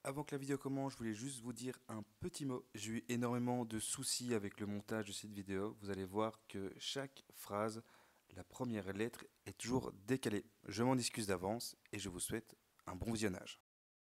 Avant que la vidéo commence, je voulais juste vous dire un petit mot. J'ai eu énormément de soucis avec le montage de cette vidéo. Vous allez voir que chaque phrase, la première lettre est toujours décalée. Je m'en excuse d'avance et je vous souhaite un bon visionnage.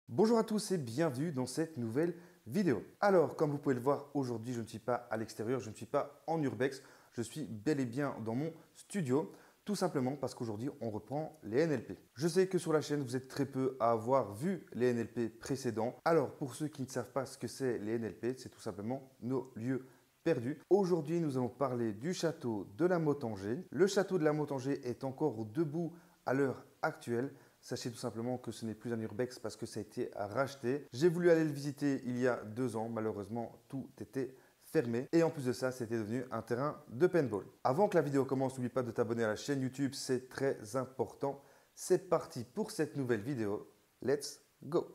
Bonjour à tous et bienvenue dans cette nouvelle vidéo. Alors, comme vous pouvez le voir, aujourd'hui, je ne suis pas à l'extérieur, je ne suis pas en urbex, je suis bel et bien dans mon studio. Tout simplement parce qu'aujourd'hui, on reprend les NLP. Je sais que sur la chaîne, vous êtes très peu à avoir vu les NLP précédents. Alors, pour ceux qui ne savent pas ce que c'est les NLP, c'est tout simplement nos lieux perdus. Aujourd'hui, nous allons parler du château de la Motte-Angers. Le château de la Motte-Angers est encore debout à l'heure actuelle. Sachez tout simplement que ce n'est plus un urbex parce que ça a été racheté. J'ai voulu aller le visiter il y a 2 ans. Malheureusement, tout était fermé. Et en plus de ça, c'était devenu un terrain de paintball. Avant que la vidéo commence, n'oublie pas de t'abonner à la chaîne YouTube, c'est très important. C'est parti pour cette nouvelle vidéo. Let's go!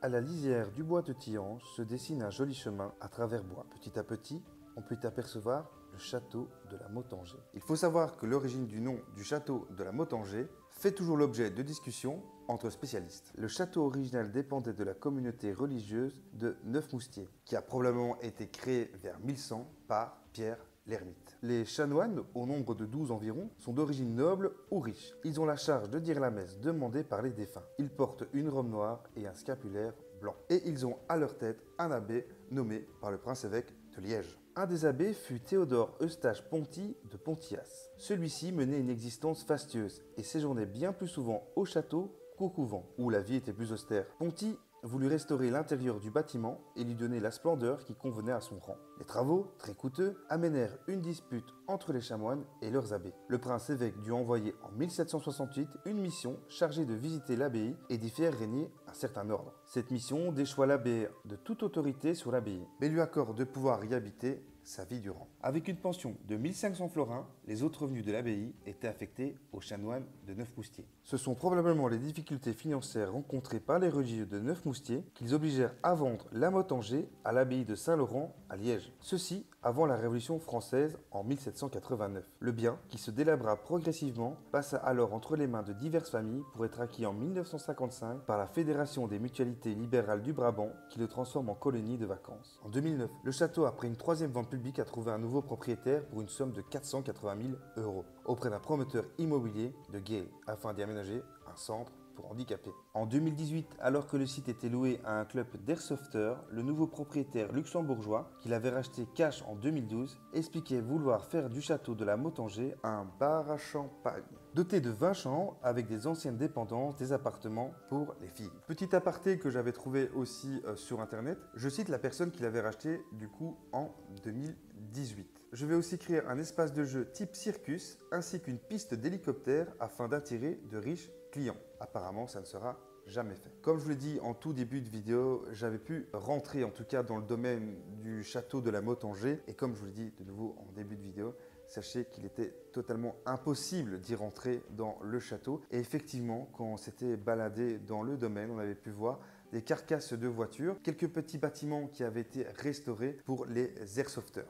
À la lisière du bois de Tillange se dessine un joli chemin à travers bois. Petit à petit, on peut apercevoir le château de la Motte-Angers. Il faut savoir que l'origine du nom du château de la Motte-Angers fait toujours l'objet de discussions entre spécialistes. Le château original dépendait de la communauté religieuse de Neufmoustiers, qui a probablement été créé vers 1100 par Pierre l'Ermite. Les chanoines, au nombre de 12 environ, sont d'origine noble ou riche. Ils ont la charge de dire la messe demandée par les défunts. Ils portent une robe noire et un scapulaire blanc. Et ils ont à leur tête un abbé nommé par le prince-évêque de Liège. Un des abbés fut Théodore Eustache Ponty de Pontias. Celui-ci menait une existence fastueuse et séjournait bien plus souvent au château qu'au couvent, où la vie était plus austère. Ponty voulut restaurer l'intérieur du bâtiment et lui donner la splendeur qui convenait à son rang. Les travaux, très coûteux, amenèrent une dispute entre les chanoines et leurs abbés. Le prince-évêque dut envoyer en 1768 une mission chargée de visiter l'abbaye et d'y faire régner un certain ordre. Cette mission déchoit l'abbé de toute autorité sur l'abbaye, mais lui accorde de pouvoir y habiter sa vie durant. Avec une pension de 1500 florins, les autres revenus de l'abbaye étaient affectés aux chanoines de Neufmoustiers. Ce sont probablement les difficultés financières rencontrées par les religieux de Neufmoustiers qu'ils obligèrent à vendre la Motte-Angers à l'abbaye de Saint-Laurent à Liège. Ceci avant la Révolution française en 1789. Le bien, qui se délabra progressivement, passa alors entre les mains de diverses familles pour être acquis en 1955 par la Fédération des mutualités libérales du Brabant qui le transforme en colonie de vacances. En 2009, le château, après une troisième vente public, a trouvé un nouveau propriétaire pour une somme de 480 000 € auprès d'un promoteur immobilier de Gay afin d'y aménager un centre pour handicapés. En 2018, alors que le site était loué à un club d'airsofters, le nouveau propriétaire luxembourgeois, qui l'avait racheté cash en 2012, expliquait vouloir faire du château de la Motte-Angers un bar à champagne, doté de 20 chambres avec des anciennes dépendances, des appartements pour les filles. Petit aparté que j'avais trouvé aussi sur internet, je cite la personne qui l'avait racheté du coup en 2018. Je vais aussi créer un espace de jeu type circus ainsi qu'une piste d'hélicoptère afin d'attirer de riches clients. Apparemment, ça ne sera jamais fait. Comme je vous l'ai dit en tout début de vidéo, j'avais pu rentrer en tout cas dans le domaine du château de la Motte-Angers et comme je vous l'ai dit de nouveau en début de vidéo, sachez qu'il était totalement impossible d'y rentrer dans le château. Et effectivement, quand on s'était baladé dans le domaine, on avait pu voir des carcasses de voitures, quelques petits bâtiments qui avaient été restaurés pour les airsofters.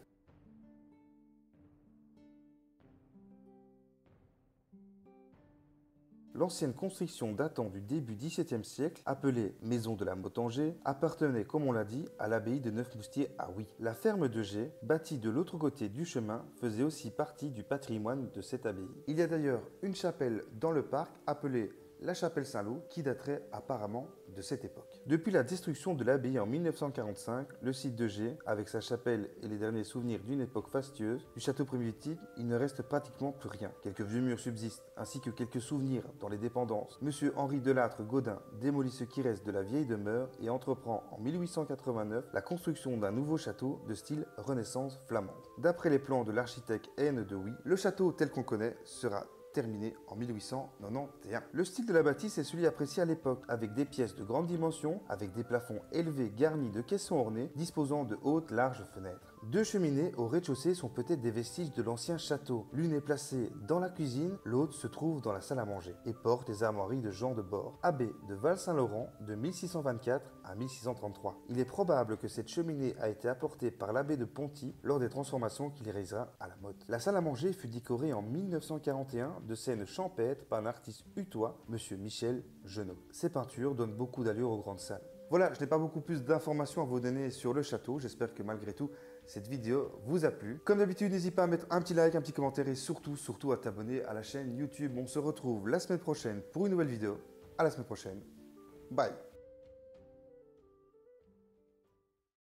L'ancienne construction datant du début XVIIe siècle, appelée Maison de la Motte-Angers, appartenait, comme on l'a dit, à l'abbaye de Neufmoustiers à Oui. La ferme de Gay, bâtie de l'autre côté du chemin, faisait aussi partie du patrimoine de cette abbaye. Il y a d'ailleurs une chapelle dans le parc appelée la chapelle Saint-Loup qui daterait apparemment de cette époque. Depuis la destruction de l'abbaye en 1945, le site de Gay, avec sa chapelle et les derniers souvenirs d'une époque fastueuse, du château primitif, il ne reste pratiquement plus rien. Quelques vieux murs subsistent, ainsi que quelques souvenirs dans les dépendances. Monsieur Henri Delattre Gaudin démolit ce qui reste de la vieille demeure et entreprend en 1889 la construction d'un nouveau château de style Renaissance flamande. D'après les plans de l'architecte N. de Huy, le château tel qu'on connaît sera terminé en 1891. Le style de la bâtisse est celui apprécié à l'époque, avec des pièces de grande dimension, avec des plafonds élevés garnis de caissons ornés, disposant de hautes larges fenêtres. Deux cheminées au rez-de-chaussée sont peut-être des vestiges de l'ancien château. L'une est placée dans la cuisine, l'autre se trouve dans la salle à manger et porte les armoiries de Jean de Bord, abbé de Val-Saint-Laurent de 1624 à 1633. Il est probable que cette cheminée a été apportée par l'abbé de Ponty lors des transformations qu'il réalisera à la mode. La salle à manger fut décorée en 1941 de scènes champêtres par un artiste hutois, M. Michel Genot. Ces peintures donnent beaucoup d'allure aux grandes salles. Voilà, je n'ai pas beaucoup plus d'informations à vous donner sur le château. J'espère que malgré tout, cette vidéo vous a plu. Comme d'habitude, n'hésite pas à mettre un petit like, un petit commentaire et surtout à t'abonner à la chaîne YouTube. On se retrouve la semaine prochaine pour une nouvelle vidéo. À la semaine prochaine. Bye.